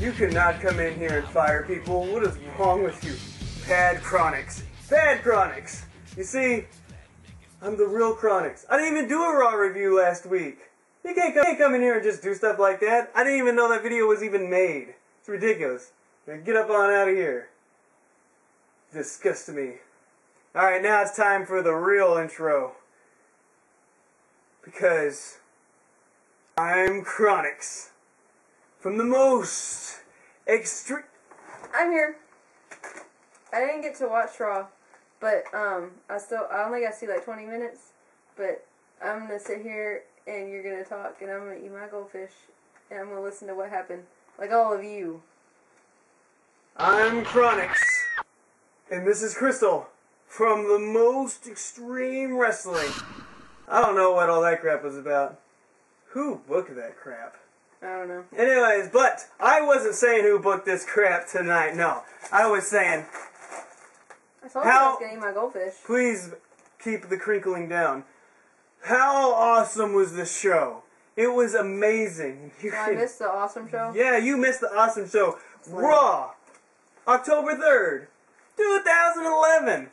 You cannot come in here and fire people. What is wrong with you? Bad Kronicz. Bad Kronicz. You see, I'm the real Kronicz. I didn't even do a Raw review last week. You can't come in here and just do stuff like that. I didn't even know that video was even made. It's ridiculous. Now get up on out of here. Disgust me. Alright, now it's time for the real intro. Because I'm Kronicz. From the most extreme... I'm here. I didn't get to watch Raw, but I only got to see like 20 minutes, but I'm going to sit here and you're going to talk and I'm going to eat my goldfish and I'm going to listen to what happened, like all of you. I'm Kronicz, and this is Kristol from the most extreme wrestling. I don't know what all that crap was about. Who booked that crap? I don't know. Anyways, but I wasn't saying who booked this crap tonight. No, I was saying... I told you I was going to eat my goldfish. Please keep the crinkling down. How awesome was this show? It was amazing. I missed the awesome show? Yeah, you missed the awesome show. Raw, October 3rd, 2011.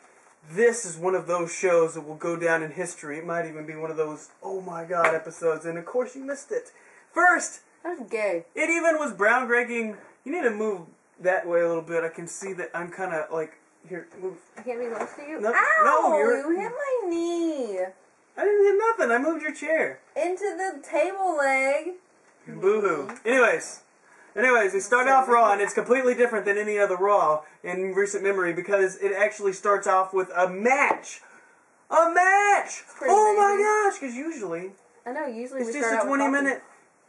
This is one of those shows that will go down in history. It might even be one of those, oh my god, episodes. And of course you missed it. First... That's gay. It even was groundbreaking. You need to move that way a little bit. I can see that I'm kind of like... Here, move. I can't be close to you? No, Ow! No, You hit my knee. I didn't hit nothing. I moved your chair. Into the table leg. Boo-hoo. Anyways, we start off Raw, and it's completely different than any other Raw in recent memory because it actually starts off with a match. A match! Oh my gosh! Because usually... I know, usually it's just a 20-minute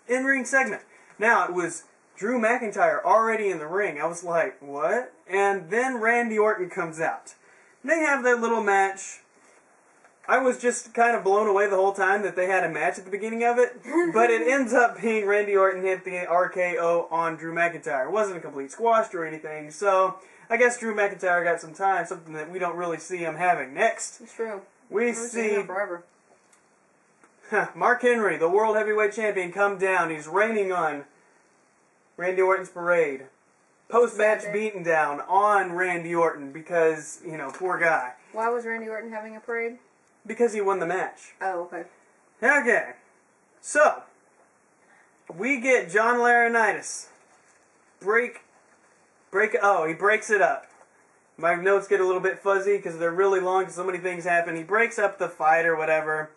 in-ring segment. Now, it was Drew McIntyre already in the ring. I was like, what? And then Randy Orton comes out. They have their little match. I was just kind of blown away the whole time that they had a match at the beginning of it. But it ends up being Randy Orton hit the RKO on Drew McIntyre. It wasn't a complete squash or anything. So, I guess Drew McIntyre got some time, something that we don't really see him having. Next, it's true. we see... forever. Mark Henry, the World Heavyweight Champion, come down. He's raining on Randy Orton's parade. Post-match beaten down on Randy Orton because, you know, poor guy. Why was Randy Orton having a parade? Because he won the match. Oh, okay. Okay. So, we get John Laurinaitis. He breaks it up. My notes get a little bit fuzzy because they're really long because so many things happen. He breaks up the fight or whatever.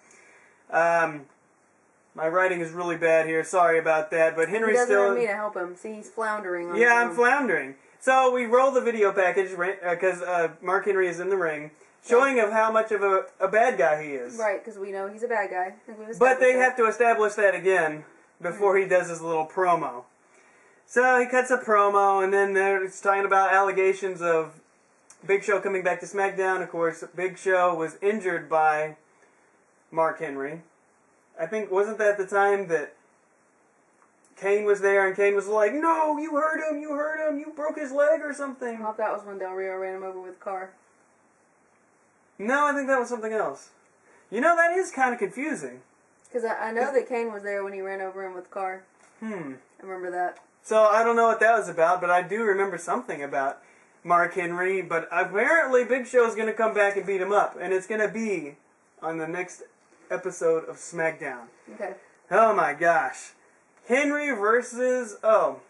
My writing is really bad here. Sorry about that. But Henry still... He doesn't want me to help him. See, he's floundering. Yeah, I'm floundering. So we roll the video package because Mark Henry is in the ring, showing of how much of a bad guy he is. Right, because we know he's a bad guy. But they have to establish that again before he does his little promo. So he cuts a promo, and then they're talking about allegations of Big Show coming back to SmackDown. Of course, Big Show was injured by Mark Henry. I think, wasn't that the time that Kane was there and Kane was like, no, you hurt him, you broke his leg or something. I thought that was when Del Rio ran him over with a car. No, I think that was something else. You know, that is kind of confusing. Because I know that Kane was there when he ran over him with the car. I remember that. So, I don't know what that was about, but I do remember something about Mark Henry, but apparently Big Show is going to come back and beat him up, and it's going to be on the next episode of SmackDown. Okay. Oh my gosh. Henry versus... Oh.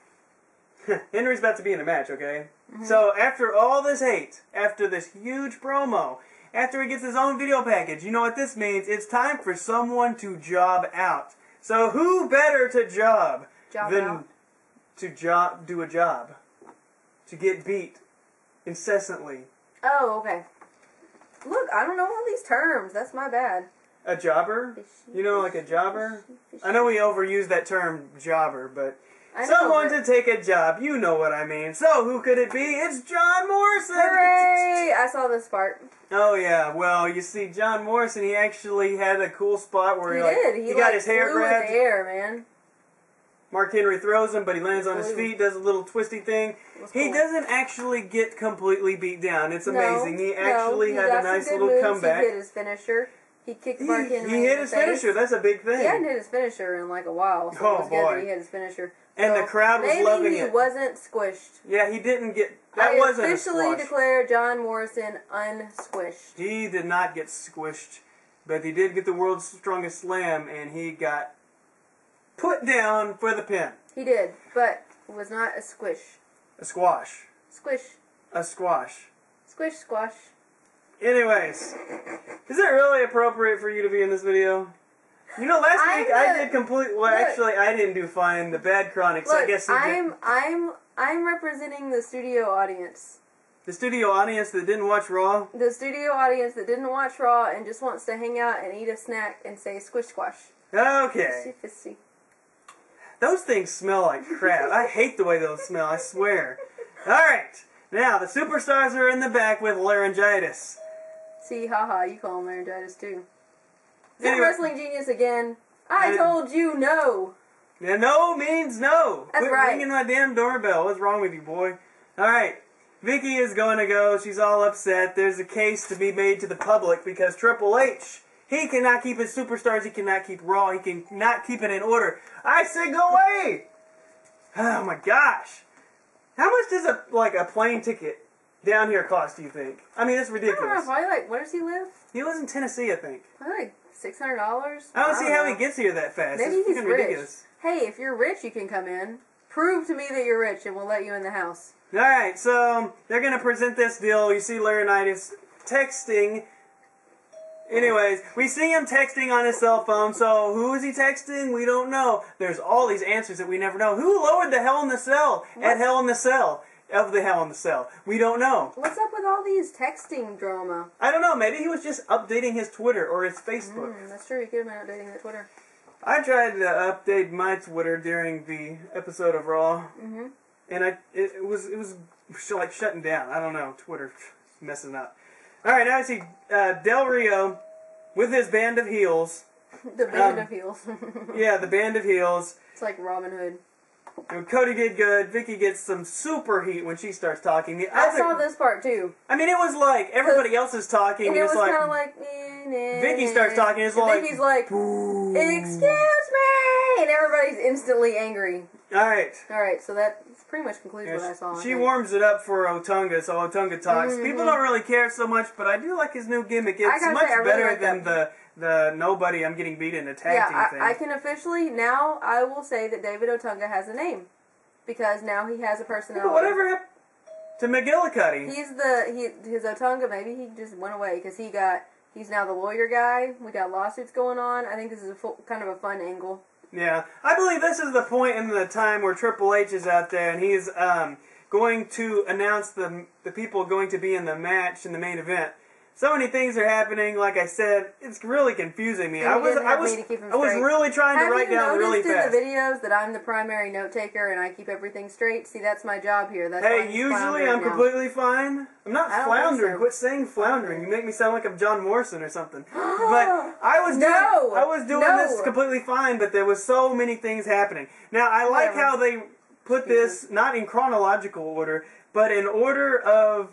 Henry's about to be in a match, okay? So after all this hate, after this huge promo, after he gets his own video package, you know what this means? It's time for someone to job out. So who better to job than to do a job? To get beat incessantly. Oh, okay. Look, I don't know all these terms. That's my bad. A jobber? You know, like a jobber? I know we overuse that term, jobber, but someone to take a job. You know what I mean. So, who could it be? It's John Morrison! Hooray! I saw this part. Oh, yeah. Well, you see, John Morrison, he actually had a cool spot where he got his hair grabbed. He air, man. Mark Henry throws him, but he lands on his feet, does a little twisty thing. He doesn't actually get completely beat down. It's amazing. He actually had a nice little comeback. He hit his finisher. He kicked Mark Henry He hit his finisher. That's a big thing. He hadn't hit his finisher in like a while, so it was good that he hit his finisher. And the crowd was loving he it. wasn't squished. Yeah, he didn't get... That I wasn't officially a squash. declare John Morrison unsquished. He did not get squished, but he did get the world's strongest slam, and he got put down for the pin. He did, but it was not a squish. A squash. Squish. A squash. Squish, squash. Anyways, is it really appropriate for you to be in this video? You know, last week I did complete... Well, look, actually, I didn't do fine. The bad Kronicz, look, I guess you did. I'm representing the studio audience. The studio audience that didn't watch Raw? The studio audience that didn't watch Raw and just wants to hang out and eat a snack and say squish, squash. Okay. Fissy. Those things smell like crap. I hate the way those smell, I swear. Alright, now the superstars are in the back with laryngitis. See, haha, you call him laryngitis too. Is that Anyway. Wrestling Genius again? I told you no. Yeah, no means no. That's Quit right. ringing my damn doorbell. What's wrong with you, boy? Alright, Vicky is going to go. She's all upset. There's a case to be made to the public because Triple H, he cannot keep his superstars. He cannot keep Raw. He cannot keep it in order. I say go away. Oh my gosh. How much does a plane ticket down here cost, do you think? I mean, it's I don't know, ridiculous. probably like, where does he live? He lives in Tennessee, I think. Probably like $600. I don't see how know. he gets here that fast. Maybe it's he's freaking rich. ridiculous. Hey, if you're rich, you can come in. Prove to me that you're rich, and we'll let you in the house. Alright, so they're going to present this deal. You see Laurinaitis texting. Anyways, we see him texting on his cell phone, so who is he texting? We don't know. There's all these answers that we never know. Who lowered the Hell in the Cell at Hell in the Cell? Of the Hell in the Cell. We don't know. What's up with all these texting drama? I don't know. Maybe he was just updating his Twitter or his Facebook. That's true. He could have been updating the Twitter. I tried to update my Twitter during the episode of Raw, and it was like shutting down. I don't know, Twitter messing up. All right, now I see Del Rio with his band of heels. The band of heels. Yeah, the band of heels. It's like Robin Hood. And Cody did good. Vicky gets some super heat when she starts talking. I saw this part too. I mean, it was like everybody else is talking, And and it it's was like kind of like Vicky starts talking. It's and like Vicky's like, "Boo." "Excuse me," and everybody's instantly angry. All right. All right, so that pretty much concludes what I saw. I She think. warms it up for Otunga, so Otunga talks. People don't really care so much, but I do like his new gimmick. It's gotta much say, I really better like than the nobody I'm getting beat in a tag team thing. I can officially now. I will say that David Otunga has a name because now he has a personality. But whatever happened to McGillicuddy? His Otunga. Maybe he just went away because he's now the lawyer guy. We got lawsuits going on. I think this is kind of a fun angle. Yeah, I believe this is the point in the time where Triple H is out there and he's going to announce the people going to be in the match in the main event. So many things are happening. Like I said, it's really confusing me. And I was straight. really trying to write down really fast. Have you noticed in the videos that I'm the primary note taker and I keep everything straight? See, that's my job here. That's why Hey, I'm usually floundering I'm now. completely fine. I'm not I don't floundering. think so. Quit saying floundering. You make me sound like I'm John Morrison or something. But I was doing this completely fine, but there was so many things happening. Now, I like how they put this, not in chronological order, but in order of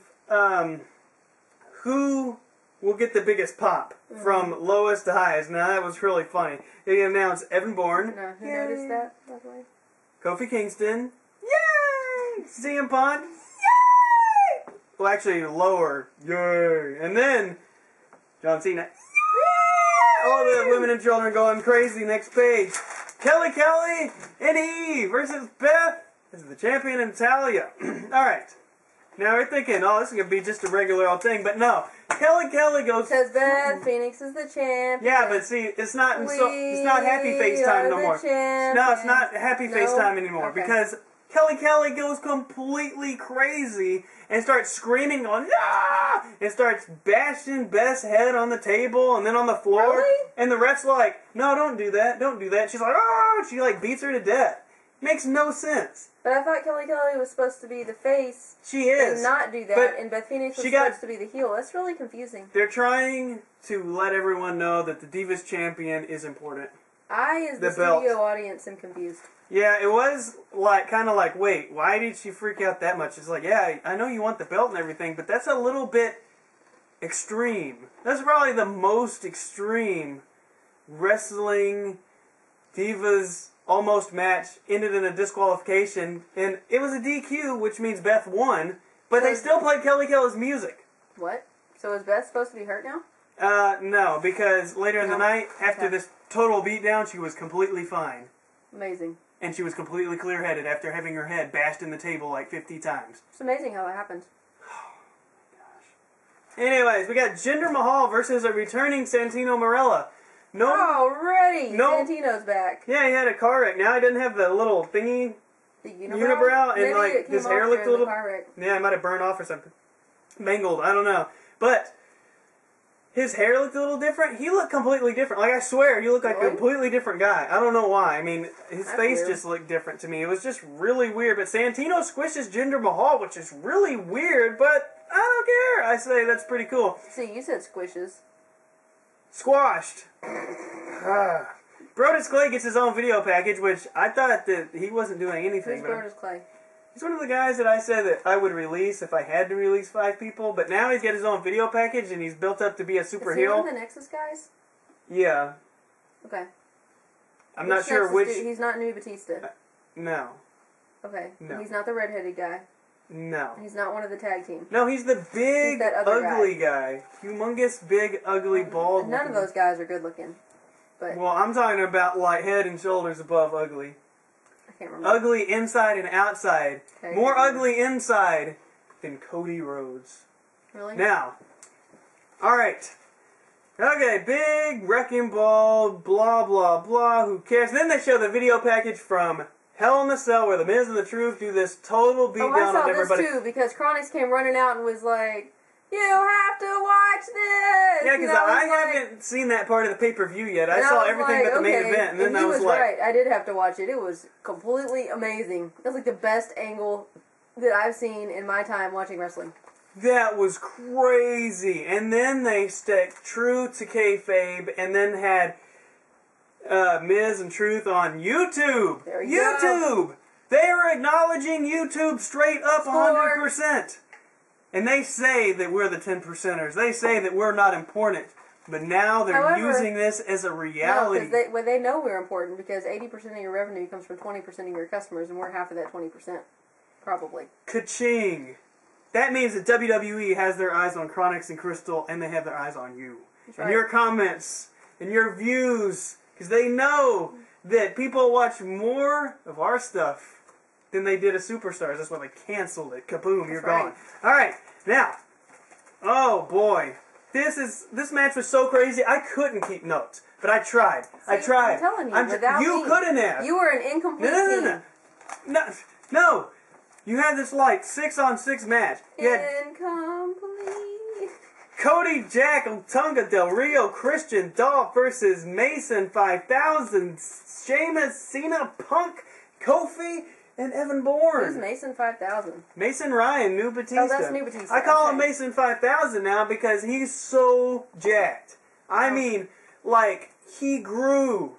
who will get the biggest pop from lowest to highest. Now, that was really funny. They announced Evan Bourne. No, who noticed that, by the way? Kofi Kingston. Yay! CM Punk. Yay! Well, actually, lower. Yay! And then, John Cena. Yay! All the women and children going crazy. Next page. Kelly and Eve versus Beth. This is the champion and Natalia. Alright. Now we're thinking, oh, this is going to be just a regular old thing. But no. Kelly goes... Because Beth Phoenix is the champion. Yeah, but see, it's not happy face time no more. No, it's not happy face time anymore. Okay. Because Kelly goes completely crazy and starts screaming on "Ah!" and starts bashing Beth's head on the table and then on the floor. Really? And the ref's like, no, don't do that. She's like, oh, she like beats her to death. Makes no sense. But I thought Kelly was supposed to be the face. She is. And not do that. But and Beth Phoenix was supposed to be the heel. That's really confusing. They're trying to let everyone know that the Divas Champion is important. I, as the belt. studio audience, am confused. Yeah, it was kind of like, wait, why did she freak out that much? It's like, yeah, I know you want the belt and everything, but that's a little bit extreme. That's probably the most extreme wrestling divas almost match ended in a disqualification, and it was a DQ, which means Beth won, but they still played Kelly Kelly's music. What? So is Beth supposed to be hurt now? No, because later in the night, after this total beatdown, she was completely fine. Amazing. And she was completely clear-headed after having her head bashed in the table like 50 times. It's amazing how that happened. Anyways, we got Jinder Mahal versus a returning Santino Marella. No, already! No. Santino's back. Yeah, he had a car wreck. Now he doesn't have the little thingy, The unibrow, and Maybe like it came his off hair looked a during little. the car wreck. Yeah, it might have burned off or something. Mangled, I don't know. But his hair looked a little different. He looked completely different. Like, I swear, he looked like a completely different guy. I don't know why. I mean, his face just looked different to me. It was just really weird. But Santino squishes Jinder Mahal, which is really weird, but I don't care. I say that's pretty cool. See, you said squishes. Squashed. Brodus Clay gets his own video package, which I thought that he wasn't doing anything. Who's Brodus Clay? He's one of the guys that I said that I would release if I had to release 5 people, but now he's got his own video package and he's built up to be a super Is he heel. one of the Nexus guys? Yeah. Okay. I'm not sure which... He's not New Batista. No. Okay. No. He's not the redheaded guy. No. He's not one of the tag team. No, he's the big, He's that other ugly guy. Humongous, big, ugly, bald. None of those guys are good looking. But Well, I'm talking about like head and shoulders above ugly. I can't remember. Ugly inside and outside. Okay, More ugly inside than Cody Rhodes. Really? Now, alright. Okay, big wrecking ball, blah, blah, blah, who cares? Then they show the video package from Hell in the Cell where The Miz and the Truth do this total beatdown on everybody. I saw this too, because Kronicz came running out and was like, "You have to watch this!" Yeah, because I haven't seen that part of the pay-per-view yet. I saw everything but the main event, and then I was like... right. I did have to watch it. It was completely amazing. It was like the best angle that I've seen in my time watching wrestling. That was crazy. And then they stuck true to kayfabe, and then had Miz and Truth on YouTube. There you go. YouTube! They are acknowledging YouTube straight up 100%. And they say that we're the 10%ers. They say that we're not important. But now they're using this as a reality. No, because they know we're important, because 80% of your revenue comes from 20% of your customers, and we're half of that 20%. Probably. Ka-ching! That means that WWE has their eyes on Kronicz and Kristol, and they have their eyes on you. That's and right. your comments, and your views, because they know that people watch more of our stuff than they did of Superstars. That's why they canceled it. Kaboom, you're gone. Alright, now, oh boy. This match was so crazy, I couldn't keep notes. But I tried. I tried. I'm telling you, without you me, couldn't have. You were an incomplete team. No. You had this, like, 6-on-6 match. You had Incomplete. Cody, Jack, Otunga, Del Rio, Christian, Dolph versus Mason 5000, Sheamus, Cena, Punk, Kofi, and Evan Bourne. Who's Mason 5000? Mason Ryan, New Batista. Oh, that's New Batista. I call him Mason 5000 now because he's so jacked. I mean, like, he grew.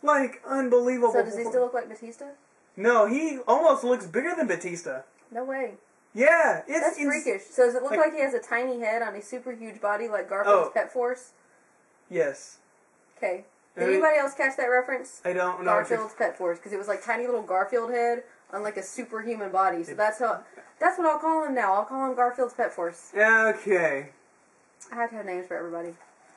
Like, unbelievable. So does he still look like Batista? No, he almost looks bigger than Batista. No way. Yeah, That's freakish. So does it look like he has a tiny head on a super huge body like Garfield's Pet Force? Yes. Okay. Did anybody else catch that reference? I don't know. Garfield's Pet Force, because it was like tiny little Garfield head on like a superhuman body. So that's what I'll call him now. I'll call him Garfield's Pet Force. Okay. I have to have names for everybody.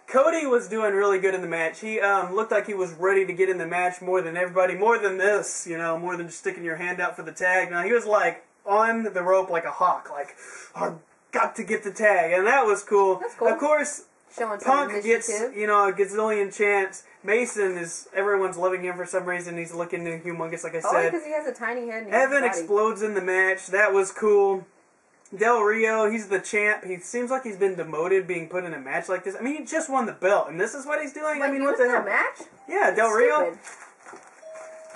Cody was doing really good in the match. He looked like he was ready to get in the match more than everybody, more than this, more than just sticking your hand out for the tag. Now, he was like on the rope like a hawk, like, I've got to get the tag, and that was cool. That's cool. Of course, Showing Punk some gets, initiative. a gazillion chants. Mason everyone's loving him for some reason. He's looking humongous, like I Only said. because he has a tiny head. And Evan body. explodes in the match. That was cool. Del Rio, he's the champ. He seems like he's been demoted being put in a match like this. I mean, he just won the belt, and this is what he's doing? Wait, I mean, he what was the in hell? a match? Yeah, Del Rio. Stupid.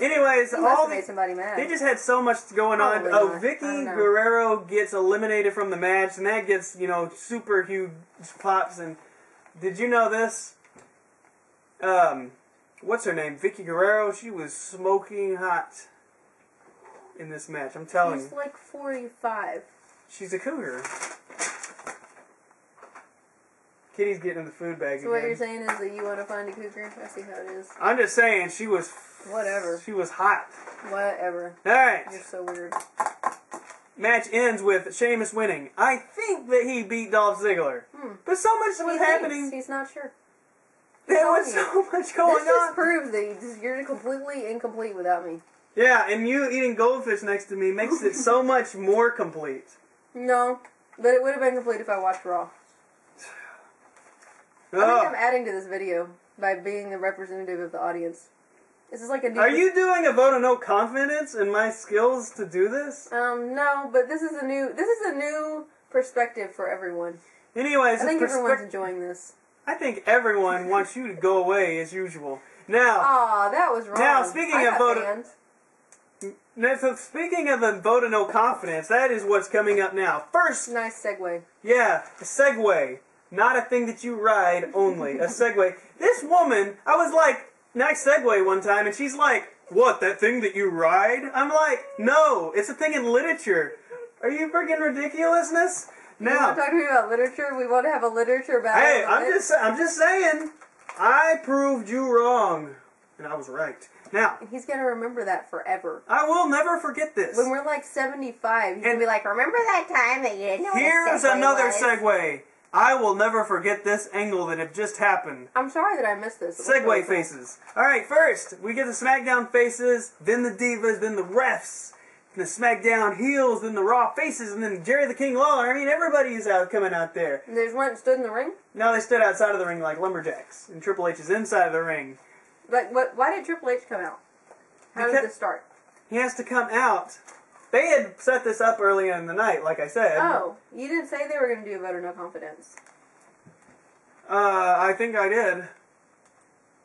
Anyways, He must have made somebody mad. they just had so much going on. Probably Oh, not. Vicky I don't know. Guerrero gets eliminated from the match, and that gets, super huge pops. And did you know this? What's her name? Vicky Guerrero. She was smoking hot in this match. I'm telling She's you. like 45. She's a cougar. Kitty's getting in the food bag So what again. you're saying is that you want to find a cougar? I see how it is. I'm just saying, she was Whatever. She was hot. Whatever. Alright. You're so weird. Match ends with Sheamus winning. I think that he beat Dolph Ziggler. But so much was happening. He's not sure. There was so much going This just on. proves that you're completely incomplete without me. Yeah, and you eating goldfish next to me makes it so much more complete. No, but it would have been complete if I watched Raw. I think I'm adding to this video by being the representative of the audience. This is like a new... Are you doing a vote of no confidence in my skills to do this? No, but this is a new perspective for everyone. Anyways, I think everyone's enjoying this. I think everyone wants you to go away as usual. Now, aw, that was wrong. Now, speaking of the vote of no confidence, that is what's coming up now. First, nice segue. Yeah, a Segway. Not a thing that you ride only. A Segway. This woman, I was like, nice Segway one time, and she's like, what, that thing that you ride? I'm like, no, it's a thing in literature. Are you freaking ridiculousness? You want to talk to me about literature? We want to have a literature battle. Hey, I'm just saying, I proved you wrong, and I was right. Now, he's going to remember that forever. I will never forget this. When we're like 75, he's going to be like, remember that time that you didn't know Here's what a another was? segue. I will never forget this angle that had just happened. I'm sorry that I missed this. Segway faces. Alright, first, we get the SmackDown faces, then the Divas, then the refs, then the SmackDown heels, then the Raw faces, and then Jerry the King Lawler. I mean, everybody is coming out there. And they just went and stood in the ring? No, they stood outside of the ring like lumberjacks, and Triple H is inside of the ring. But why did Triple H come out? How did this start? He has to come out. They had set this up early in the night, like I said. Oh, you didn't say they were going to do a vote of no confidence. I think I did.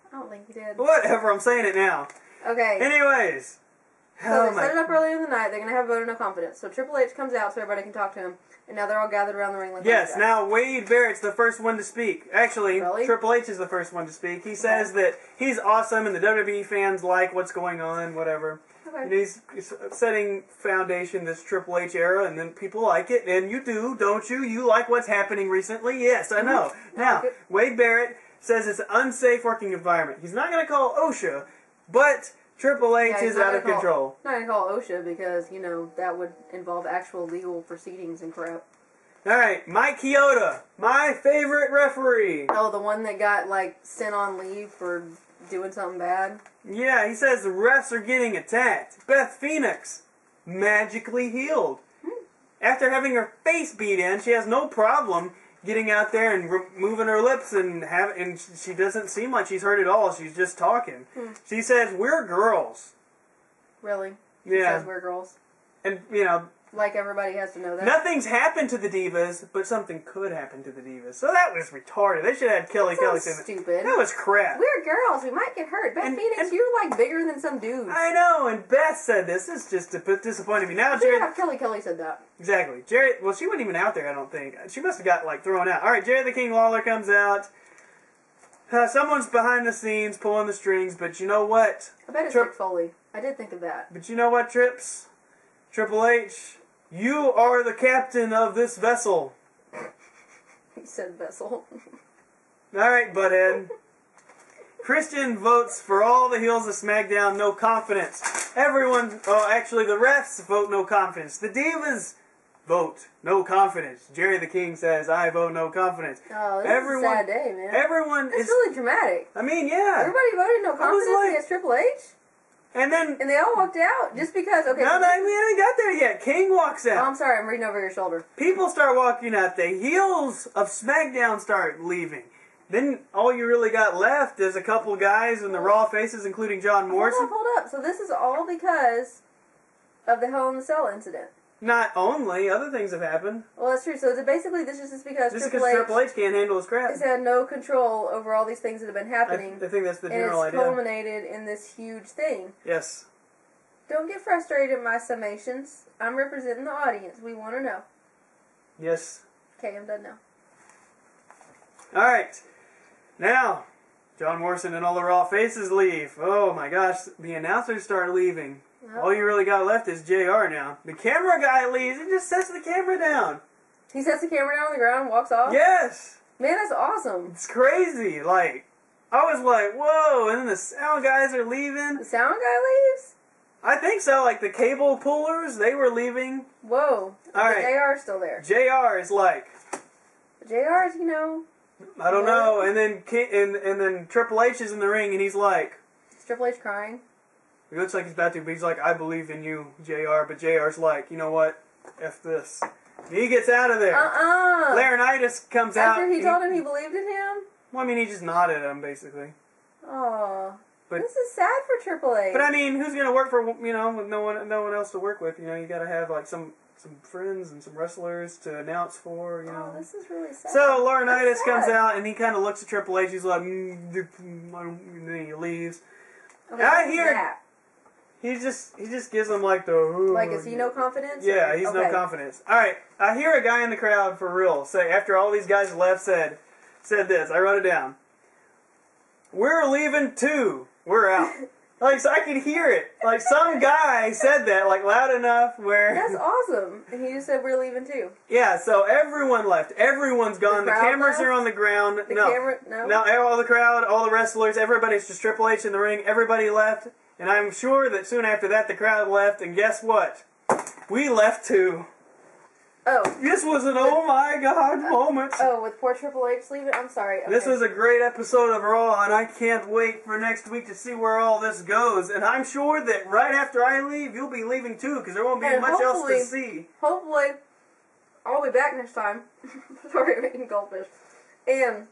I don't think you did. Whatever, I'm saying it now. Okay. Anyways. So they set it up early in the night. They're going to have a vote of no confidence. So Triple H comes out so everybody can talk to him. And now they're all gathered around the ring like Yes, now Wade Barrett's the first one to speak. Actually, really? Triple H is the first one to speak. He says that he's awesome and the WWE fans like what's going on, whatever. Okay. And he's setting foundation this Triple H era, and then people like it. And you do, don't you? You like what's happening recently? Yes, I know. Now, Wade Barrett says it's an unsafe working environment. He's not going to call OSHA, but Triple H is out of control. Not going to call OSHA because, you know, that would involve actual legal proceedings and crap. Alright, Mike Chioda, my favorite referee. Oh, the one that got, like, sent on leave for doing something bad? Yeah, he says the refs are getting attacked. Beth Phoenix, magically healed. After having her face beat in, she has no problem getting out there and moving her lips and she doesn't seem like she's hurt at all. She's just talking. She says, we're girls. Really? She Yeah. says we're girls. And, you know, like everybody has to know that. Nothing's happened to the Divas, but something could happen to the Divas. So that was retarded. They should have had Kelly say that. Stupid. That was crap. We're girls. We might get hurt. Beth Phoenix, you're like bigger than some dudes. I know, and Beth said this. This is just disappointing me. Now, Jerry... Kelly said that. Exactly. Jerry, well, she wasn't even out there, I don't think. She must have got, like, thrown out. Alright, Jerry the King Lawler comes out. Someone's behind the scenes pulling the strings, but you know what? I bet it's Mick Foley. I did think of that. But you know what, Trips? Triple H, you are the captain of this vessel. He said vessel. Alright, butthead. Christian votes for all the heels of SmackDown, no confidence. Everyone, actually the refs vote no confidence. The Divas vote no confidence. Jerry the King says, I vote no confidence. Oh, this is a sad day, man. It's really dramatic. I mean, yeah. Everybody voted no confidence against Triple H? And they all walked out just because, okay. No, we haven't got there yet. King walks out. Oh, I'm sorry, I'm reading over your shoulder. People start walking out. The heels of SmackDown start leaving. Then all you really got left is a couple guys in the Raw faces, including John Morrison. Hold up. So this is all because of the Hell in the Cell incident. Not only. Other things have happened. Well, that's true. So basically this is just because Triple H can't handle his crap. He's had no control over all these things that have been happening. I think that's the general idea. And it's culminated in this huge thing. Yes. Don't get frustrated at my summations. I'm representing the audience. We want to know. Yes. Okay, I'm done now. Alright. Now, John Morrison and all the Raw faces leave. Oh my gosh, the announcers start leaving. All you really got left is JR now. The camera guy leaves and just sets the camera down. He sets the camera down on the ground and walks off? Yes! Man, that's awesome. It's crazy. Like, I was like, whoa, and then the sound guys are leaving. The sound guy leaves? I think so, like the cable pullers, they were leaving. Whoa. All right. JR's still there. JR is like... JR's, you know... I don't know, and then Triple H is in the ring, and he's like... Is Triple H crying? He looks like he's about to, but he's like, I believe in you, JR, but JR's like, you know what? F this. And he gets out of there. Laurinaitis comes out. After he told him he believed in him? Well, I mean, he just nodded at him, basically. Oh, but this is sad for Triple H. But I mean, who's gonna work for, you know, with no one else to work with? You know, you gotta have like some friends and some wrestlers to announce for. You know. Oh, this is really sad. So Laurinaitis comes out and he kind of looks at Triple H. He's like, and then he leaves. Okay, and I hear that. He just gives him like the... Like, is he no confidence? Yeah, he's no confidence. Alright, I hear a guy in the crowd, for real, say, after all these guys left, said this. I wrote it down. We're leaving too. We're out. Like, so I could hear it. Like, some guy said that, like, loud enough where... That's awesome. And he just said, we're leaving too. Yeah, so everyone left. Everyone's gone. The cameras are on the ground. No, all the crowd, all the wrestlers, everybody's just Triple H in the ring. Everybody left. And I'm sure that soon after that, the crowd left. And guess what? We left too. Oh. This was an oh my god moment. Oh, with poor Triple H leaving? I'm sorry. Okay. This was a great episode of Raw, and I can't wait for next week to see where all this goes. And I'm sure that right after I leave, you'll be leaving too, because there won't be much else to see. Hopefully, I'll be back next time. Sorry, I'm eating goldfish. And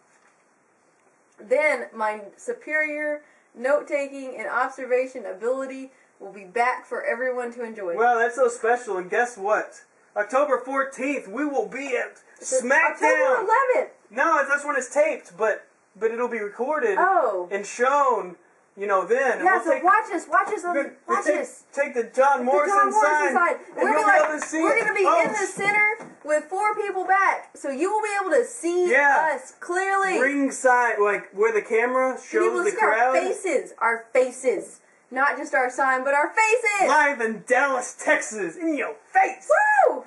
then my superior note-taking and observation ability will be back for everyone to enjoy. Well, that's so special, and guess what? October 14th, we will be at SmackDown. October 11th. No, that's when it's taped, but it'll be recorded and shown, you know, then. Yeah, so watch us. Take the John Morrison side. And we're you'll be able to see We're going to be in the center with 4 people back, so you will be able to see us clearly. Ringside, like where the camera shows the crowd. Our faces. Not just our sign, but our faces! Live in Dallas, Texas, in your face! Woo!